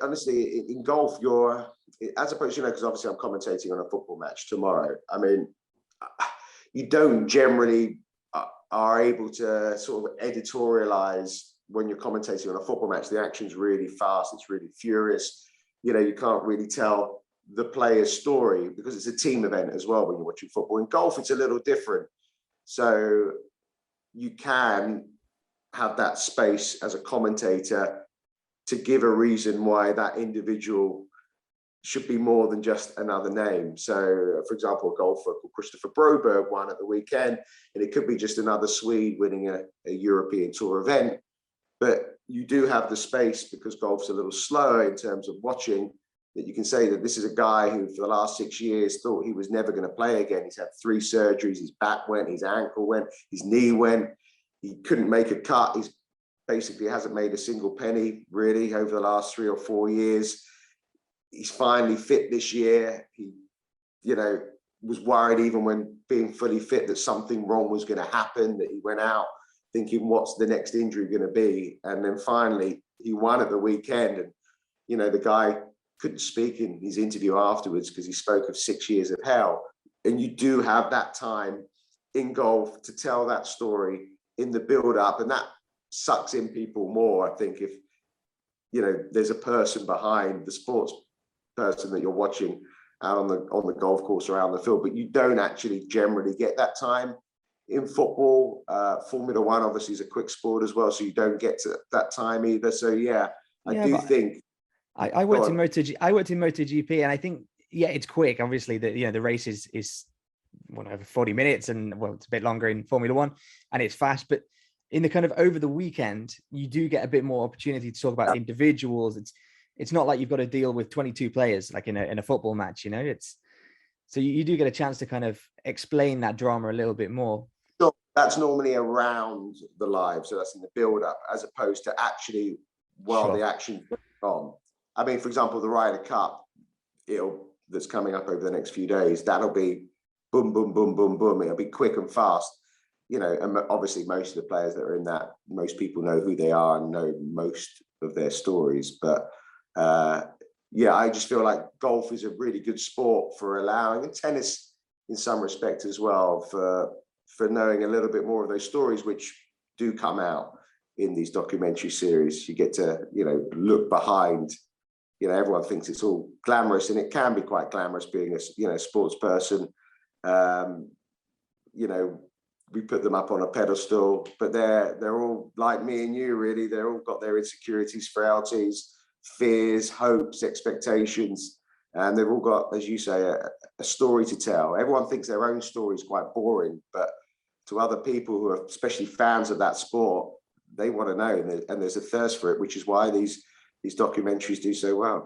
honestly, in golf, you're, as opposed, because obviously I'm commentating on a football match tomorrow. I mean, you don't generally are able to sort of editorialize when you're commentating on a football match. The action's really fast, it's really furious. You can't really tell the player's story because it's a team event as well when you're watching football. In golf, it's a little different. So you can have that space as a commentator to give a reason why that individual should be more than just another name. So, for example, a golfer called Christopher Broberg won at the weekend, and it could be just another Swede winning a European Tour event. But you do have the space, because golf's a little slower in terms of watching, that you can say that this is a guy who for the last 6 years thought he was never going to play again. He's had 3 surgeries, his back went, his ankle went, his knee went, he couldn't make a cut. He's basically hasn't made a single penny really over the last 3 or 4 years. He's finally fit this year. He, was worried even when being fully fit that something wrong was going to happen, that he went out thinking, what's the next injury going to be? And then finally he won at the weekend. And, the guy couldn't speak in his interview afterwards because he spoke of 6 years of hell. And you do have that time in golf to tell that story in the build up, and that sucks in people more, I think, if there's a person behind the sports person that you're watching out on the golf course around the field. But you don't actually generally get that time in football. Formula One obviously is a quick sport as well, so you don't get to that time either. So I do think I worked in MotoGP, and I think it's quick. Obviously, the race is whatever 40 minutes, and it's a bit longer in Formula One, and it's fast. But in the kind of over the weekend, you do get a bit more opportunity to talk about individuals. It's not like you've got to deal with 22 players like in a football match. It's so you do get a chance to kind of explain that drama a little bit more. So that's normally around the live, so that's in the build up, as opposed to actually while the action's going on. I mean, for example, the Ryder Cup, that's coming up over the next few days, that'll be boom, boom, boom, boom, boom. It'll be quick and fast, and obviously most of the players that are in that, most people know who they are and know most of their stories. But I just feel like golf is a really good sport for allowing, and tennis in some respect as well, for knowing a little bit more of those stories, which do come out in these documentary series. You get to, look behind. Everyone thinks it's all glamorous, and it can be quite glamorous being a sports person. We put them up on a pedestal, but they're all like me and you, really. They're all got their insecurities, frailties, fears, hopes, expectations, and they've all got, as you say, a story to tell. Everyone thinks their own story is quite boring, but to other people who are especially fans of that sport, they want to know, and there's a thirst for it, which is why these documentaries do so well.